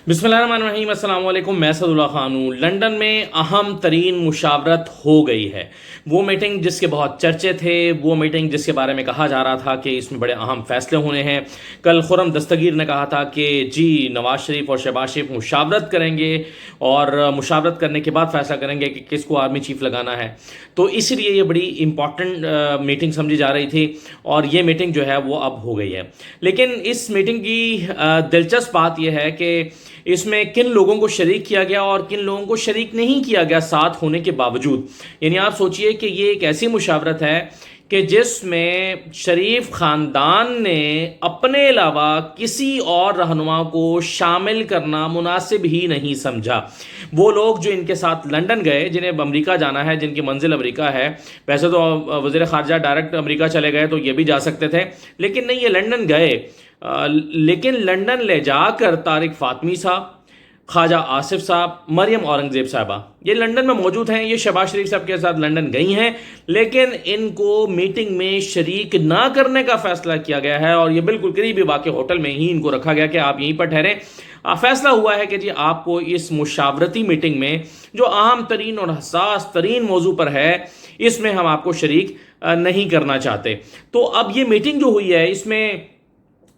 बिस्मिल्लाहिर्रहमानिर्रहीम, अस्सलाम वालेकुम। मैं सदुल्ला खान हूँ। लंदन में अहम तरीन मुशावरत हो गई है। वो मीटिंग जिसके बहुत चर्चे थे, वो मीटिंग जिसके बारे में कहा जा रहा था कि इसमें बड़े अहम फैसले होने हैं। कल खुर्रम दस्तगीर ने कहा था कि जी नवाज शरीफ और शहबाज शरीफ मुशावरत करेंगे और मुशावरत करने के बाद फैसला करेंगे कि किसको आर्मी चीफ लगाना है। तो इसलिए ये बड़ी इंपॉर्टेंट मीटिंग समझी जा रही थी और ये मीटिंग जो है वो अब हो गई है। लेकिन इस मीटिंग की दिलचस्प बात यह है कि इसमें किन लोगों को शरीक किया गया और किन लोगों को शरीक नहीं किया गया साथ होने के बावजूद। यानी आप सोचिए कि ये एक ऐसी मुशावरत है कि जिसमें शरीफ ख़ानदान ने अपने अलावा किसी और रहनुमा को शामिल करना मुनासिब ही नहीं समझा। वो लोग जो इनके साथ लंदन गए, जिन्हें अमेरिका जाना है, जिनकी मंजिल अमेरिका है, वैसे तो वज़ीर ख़ारजा डायरेक्ट अमेरिका चले गए तो ये भी जा सकते थे, लेकिन नहीं, ये लंदन गए। लेकिन लंदन ले जाकर तारिक फ़ातमी साहब, ख्वाजा आसिफ साहब, मरियम औरंगज़ेब साहबा ये लंदन में मौजूद हैं। ये शहबाज शरीफ साहब के साथ लंदन गई हैं, लेकिन इनको मीटिंग में शरीक ना करने का फैसला किया गया है और ये बिल्कुल करीबी वाक़ होटल में ही इनको रखा गया कि आप यहीं पर ठहरें। फैसला हुआ है कि जी आपको इस मुशावरती मीटिंग में जो अहम तरीन और हसास तरीन मौजू पर है, इसमें हम आपको शरीक नहीं करना चाहते। तो अब ये मीटिंग जो हुई है, इसमें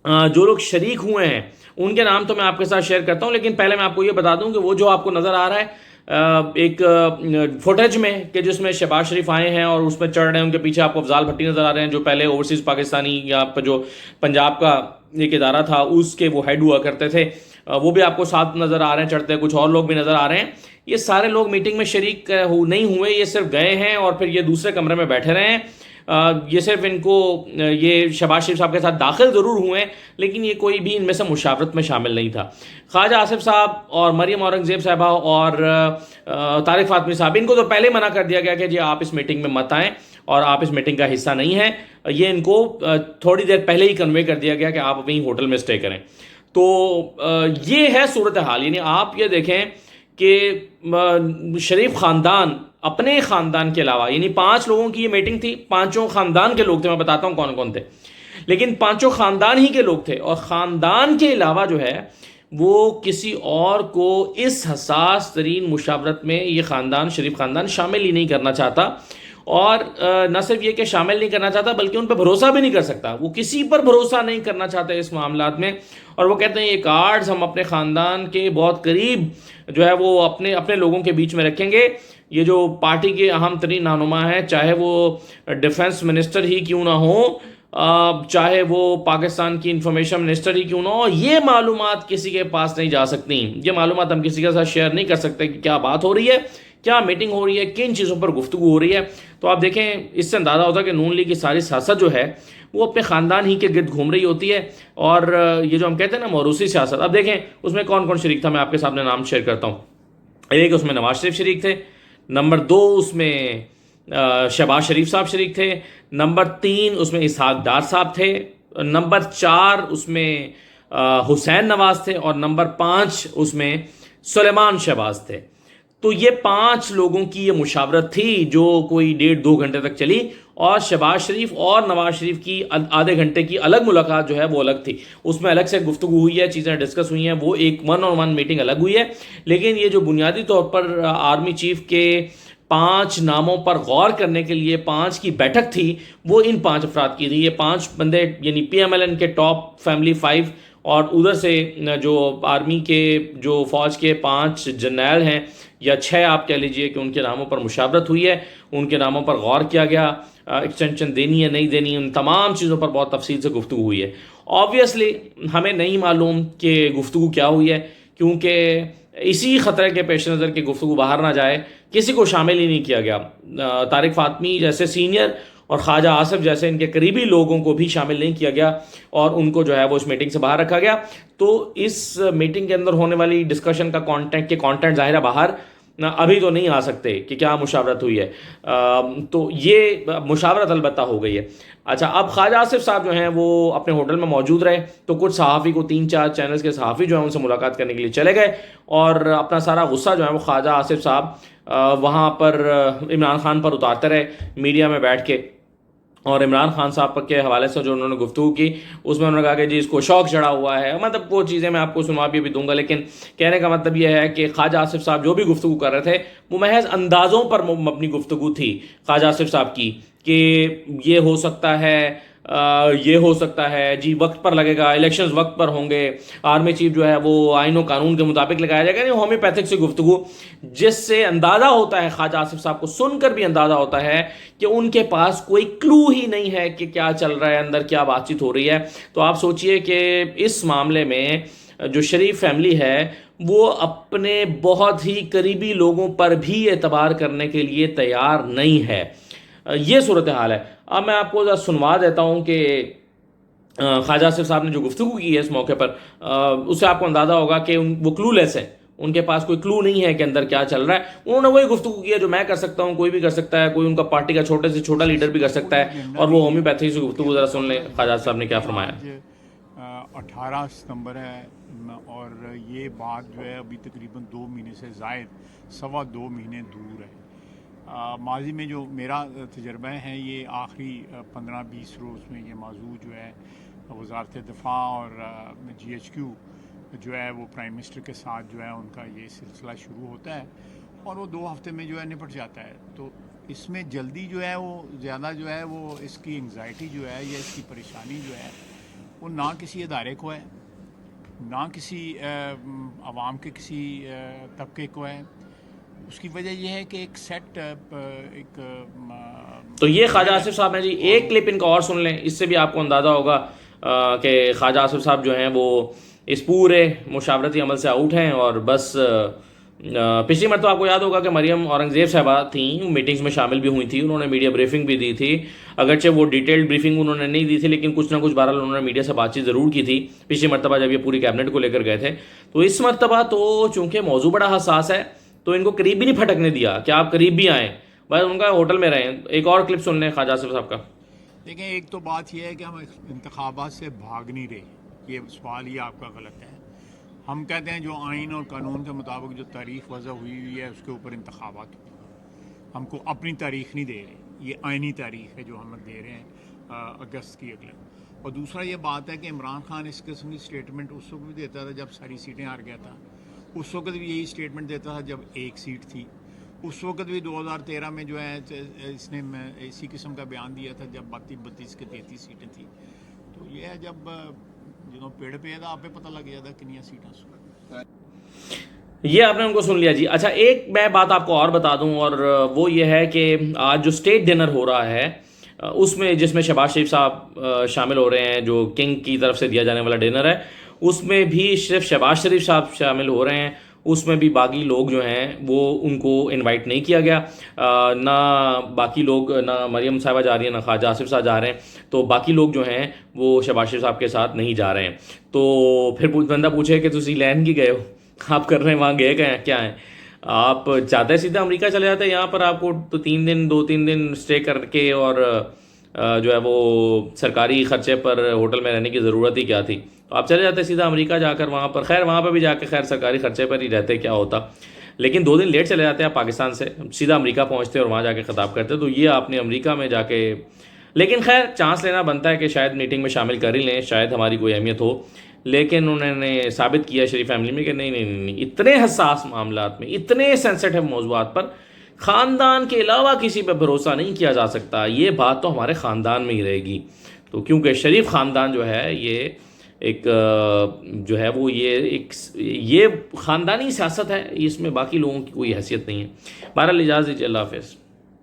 जो लोग शरीक हुए हैं उनके नाम तो मैं आपके साथ शेयर करता हूं, लेकिन पहले मैं आपको ये बता दूं कि वो जो आपको नज़र आ रहा है एक फुटेज में कि जिसमें शहबाज शरीफ आए हैं और उसमें चढ़ रहे हैं, उनके पीछे आपको अफजाल भट्टी नज़र आ रहे हैं जो पहले ओवरसीज़ पाकिस्तानी या जो पंजाब का एक इदारा था उसके वो हेड हुआ करते थे, वो भी आपको साथ नज़र आ रहे हैं चढ़ते। कुछ और लोग भी नज़र आ रहे हैं। ये सारे लोग मीटिंग में शरीक नहीं हुए, ये सिर्फ गए हैं और फिर ये दूसरे कमरे में बैठे रहे हैं। ये सिर्फ इनको ये शहबाज शरीफ साहब के साथ दाखिल ज़रूर हुए हैं, लेकिन ये कोई भी इनमें से मुशावरत में शामिल नहीं था। ख्वाजा आसिफ साहब और मरियम औरंगज़ेब साहबा और तारिक फ़ातमी साहब, इनको तो पहले मना कर दिया गया कि जी आप इस मीटिंग में मत आएँ और आप इस मीटिंग का हिस्सा नहीं हैं। ये इनको थोड़ी देर पहले ही कन्वे कर दिया गया कि आप अपनी होटल में स्टे करें। तो ये है सूरत हाल। यानी आप ये देखें कि शरीफ ख़ानदान अपने ख़ानदान के अलावा, यानी 5 लोगों की ये मीटिंग थी, पांचों ख़ानदान के लोग थे। मैं बताता हूँ कौन कौन थे, लेकिन पांचों ख़ानदान ही के लोग थे और ख़ानदान के अलावा जो है वो किसी और को इस हसास तरीन मुशावरत में ये ख़ानदान, शरीफ ख़ानदान शामिल ही नहीं करना चाहता। और न सिर्फ ये कि शामिल नहीं करना चाहता बल्कि उन पर भरोसा भी नहीं कर सकता। वो किसी पर भरोसा नहीं करना चाहते इस मामलात में, और वो कहते हैं ये कार्ड्स हम अपने ख़ानदान के बहुत करीब जो है वो अपने अपने लोगों के बीच में रखेंगे। ये जो पार्टी के अहम तरीन रहनुमा है, चाहे वो डिफेंस मिनिस्टर ही क्यों ना हो, चाहे वो पाकिस्तान की इंफॉर्मेशन मिनिस्टर ही क्यों ना हो, ये मालूमात किसी के पास नहीं जा सकती। ये मालूमात हम किसी के साथ शेयर नहीं कर सकते कि क्या बात हो रही है, क्या मीटिंग हो रही है, किन चीज़ों पर गुफ्तगू हो रही है। तो आप देखें, इससे अंदाज़ा होता है कि नून लीग की सारी सियासत जो है वो अपने ख़ानदान ही के गिर्द घूम रही होती है। और ये जो हम कहते हैं ना मौरूसी सियासत, अब देखें उसमें कौन कौन शरीक था। मैं आपके सामने नाम शेयर करता हूँ। एक उसमें नवाज शरीफ शरीक थे, नंबर 2 उसमें शहबाज शरीफ साहब शरीक थे, नंबर 3 उसमें इसहाक डार साहब थे, नंबर 4 उसमें हुसैन नवाज थे और नंबर 5 उसमें सुलेमान शहबाज थे। तो ये 5 लोगों की ये मुशावरत थी जो कोई 1.5-2 घंटे तक चली, और शहबाज शरीफ और नवाज शरीफ की आधे घंटे की अलग मुलाकात जो है वो अलग थी। उसमें अलग से गुफ्तगू हुई है, चीज़ें डिस्कस हुई हैं, वो एक 1-on-1 मीटिंग अलग हुई है। लेकिन ये जो बुनियादी तौर पर आर्मी चीफ के 5 नामों पर गौर करने के लिए 5 की बैठक थी, वो इन 5 अफराद की थी। ये 5 बंदे यानी PMLN के टॉप फैमिली 5 और उधर से जो आर्मी के जो फ़ौज के 5 जर्नैल हैं या 6 आप कह लीजिए कि उनके नामों पर मुशावरत हुई है, उनके नामों पर गौर किया गया। एक्सटेंशन देनी है नहीं देनी, उन तमाम चीज़ों पर बहुत तफसील से गुफ्तगू हुई है। ऑब्वियसली हमें नहीं मालूम कि गुफ्तगू क्या हुई है, क्योंकि इसी ख़तरे के पेश नज़र कि गुफ्तगू बाहर ना जाए किसी को शामिल ही नहीं किया गया। तारिक फ़ातमी जैसे सीनियर और ख्वाजा आसिफ जैसे इनके करीबी लोगों को भी शामिल नहीं किया गया और उनको जो है वो इस मीटिंग से बाहर रखा गया। तो इस मीटिंग के अंदर होने वाली डिस्कशन का कंटेंट ज़ाहिर है बाहर अभी तो नहीं आ सकते कि क्या मुशावरत हुई है। तो ये मुशावरत अलबत्ता हो गई है। अच्छा, अब ख्वाजा आसिफ साहब जो हैं वो अपने होटल में मौजूद रहे, तो कुछ सहाफ़ी को 3-4 चैनल्स के सहाफ़ी जो हैं उनसे मुलाकात करने के लिए चले गए और अपना सारा गुस्सा जो है वो ख्वाजा आसिफ साहब वहाँ पर इमरान खान पर उतारते रहे मीडिया में बैठ के। اور عمران خان صاحب کے حوالے سے جو انہوں نے گفتگو کی اس میں انہوں نے کہا کہ جی اس کو شوق چڑھا ہوا ہے، مطلب وہ چیزیں میں آپ کو سنوا بھی دوں گا، لیکن کہنے کا مطلب یہ ہے کہ خواجہ آصف صاحب جو بھی گفتگو کر رہے تھے وہ محض اندازوں پر مبنی گفتگو تھی خواجہ آصف صاحب کی، کہ یہ ہو سکتا ہے، یہ ہو سکتا ہے جی، وقت پر لگے گا، الیکشنز وقت پر ہوں گے، آرمی چیف جو ہے وہ آئین و قانون کے مطابق لگایا جائے گا، یعنی ہومیوپیتھک سے گفتگو، جس سے اندازہ ہوتا ہے خواجہ آصف صاحب کو سن کر بھی اندازہ ہوتا ہے کہ ان کے پاس کوئی کلو ہی نہیں ہے کہ کیا چل رہا ہے اندر، کیا بات چیت ہو رہی ہے۔ تو آپ سوچئے کہ اس معاملے میں جو شریف فیملی ہے وہ اپنے بہت ہی قریبی لوگوں پر بھی اعتبار کرنے کے لیے تیار نہیں ہے، یہ صورتحال ہے۔ اب میں آپ کو ذرا سنوا دیتا ہوں کہ خواجہ آصف صاحب نے جو گفتگو کی ہے اس موقع پر، اس سے آپ کو اندازہ ہوگا کہ وہ کلو لیس ہے، ان کے پاس کوئی کلو نہیں ہے کہ اندر کیا چل رہا ہے۔ انہوں نے وہی گفتگو کی ہے جو میں کر سکتا ہوں، کوئی بھی کر سکتا ہے، کوئی ان کا پارٹی کا چھوٹے سے چھوٹا لیڈر بھی کر سکتا ہے، اور وہ ہومیوپیتھی سے گفتگو، ذرا سن لیں خواجہ صاحب نے کیا فرمایا۔ 18 ستمبر ہے اور یہ بات جو ہے ابھی تقریباً 2 مہینے سے زائد 2.25 مہینے دور ہے۔ ماضی میں جو میرا تجربہ ہے یہ آخری 15-20 روز میں یہ موضوع جو ہے وزارت دفاع اور GHQ جو ہے وہ پرائم منسٹر کے ساتھ جو ہے ان کا یہ سلسلہ شروع ہوتا ہے اور وہ 2 ہفتے میں جو ہے نپٹ جاتا ہے۔ تو اس میں جلدی جو ہے وہ زیادہ جو ہے وہ اس کی انگزائٹی جو ہے یا اس کی پریشانی جو ہے وہ نہ کسی ادارے کو ہے، نہ کسی عوام کے کسی طبقے کو ہے۔ اس کی وجہ یہ ہے کہ ایک سیٹ ایک تو یہ خواجہ آصف صاحب ہیں جی، ایک کلپ ان کا اور سن لیں، اس سے بھی آپ کو اندازہ ہوگا کہ خواجہ آصف صاحب جو ہیں وہ اس پورے مشاورتی عمل سے آؤٹ ہیں، اور بس پچھلی مرتبہ آپ کو یاد ہوگا کہ مریم اورنگزیب صاحبہ تھیں، میٹنگز میں شامل بھی ہوئی تھیں، انہوں نے میڈیا بریفنگ بھی دی تھی، اگرچہ وہ ڈیٹیلڈ بریفنگ انہوں نے نہیں دی تھی لیکن کچھ نہ کچھ بہرحال انہوں نے میڈیا سے بات چیت ضرور کی تھی پچھلی مرتبہ جب یہ پوری کیبنٹ کو لے کر گئے تھے۔ تو اس مرتبہ تو چونکہ موضوع بڑا حساس ہے تو ان کو قریب بھی نہیں پھٹکنے دیا کہ آپ قریب بھی آئیں، بس ان کا ہوٹل میں رہیں۔ ایک اور کلپ سن لیں خواجہ آصف صاحب کا۔ دیکھیں، ایک تو بات یہ ہے کہ ہم انتخابات سے بھاگ نہیں رہے، یہ سوال یہ آپ کا غلط ہے۔ ہم کہتے ہیں جو آئین اور قانون کے مطابق جو تاریخ وضع ہوئی ہے اس کے اوپر انتخابات ہوئی، ہم کو اپنی تاریخ نہیں دے رہے، یہ آئینی تاریخ ہے جو ہم دے رہے ہیں اگست کی اگلے۔ اور دوسرا یہ بات ہے کہ عمران خان اس قسم کی اسٹیٹمنٹ اس وقت بھی دیتا تھا جب ساری سیٹیں ہار گیا تھا، اس وقت بھی یہی اسٹیٹمنٹ دیتا تھا جب ایک سیٹ تھی، اس وقت بھی 2013 میں جو ہے اس نے اسی قسم کا بیان دیا تھا جب 32 کے 33 سیٹیں تھیں۔ تو یہ ہے جب پیڑ پہ تھا آپ پہ پتہ لگ جاتا کنیا سیٹیں۔ یہ آپ نے ان کو سن لیا جی۔ اچھا، ایک میں بات آپ کو اور بتا دوں، اور وہ یہ ہے کہ آج جو اسٹیٹ ڈنر ہو رہا ہے اس میں، جس میں شہباز شریف صاحب شامل ہو رہے ہیں، جو کنگ کی طرف سے دیا جانے والا ڈنر ہے، اس میں بھی صرف شہباز شریف صاحب شامل ہو رہے ہیں، اس میں بھی باقی لوگ جو ہیں وہ ان کو انوائٹ نہیں کیا گیا، نہ باقی لوگ، نہ مریم صاحبہ جا رہی ہیں، نہ خواجہ آصف صاحب جا رہے ہیں، تو باقی لوگ جو ہیں وہ شہباز شریف صاحب کے ساتھ نہیں جا رہے ہیں۔ تو پھر بندہ پوچھے کہ تسی لین کی گئے ہو، آپ کر رہے ہیں وہاں گئے کیا ہیں؟ آپ چاہتے سیدھا امریکہ چلے جاتے، یہاں پر آپ کو تو 2-3 دن اسٹے کر کے اور جو ہے وہ سرکاری خرچے پر ہوٹل میں رہنے کی ضرورت ہی کیا تھی؟ تو آپ چلے جاتے سیدھا امریکہ، جا کر وہاں پر، خیر وہاں پہ بھی جا کے خیر سرکاری خرچے پر ہی رہتے کیا ہوتا، لیکن 2 دن لیٹ چلے جاتے آپ پاکستان سے، سیدھا امریکہ پہنچتے اور وہاں جا کے خطاب کرتے۔ تو یہ آپ نے امریکہ میں جا کے، لیکن خیر چانس لینا بنتا ہے کہ شاید میٹنگ میں شامل کر ہی لیں، شاید ہماری کوئی اہمیت ہو، لیکن انہوں نے ثابت کیا شریف فیملی میں کہ نہیں، اتنے حساس معاملات میں، اتنے سینسٹیو موضوعات پر خاندان کے علاوہ کسی پہ بھروسہ نہیں کیا جا سکتا، یہ بات تو ہمارے خاندان میں ہی رہے گی۔ تو کیونکہ شریف خاندان جو ہے یہ ایک جو ہے وہ یہ خاندانی سیاست ہے، اس میں باقی لوگوں کی کوئی حیثیت نہیں ہے۔ بہرحال اجازت دیجیے، اللہ حافظ۔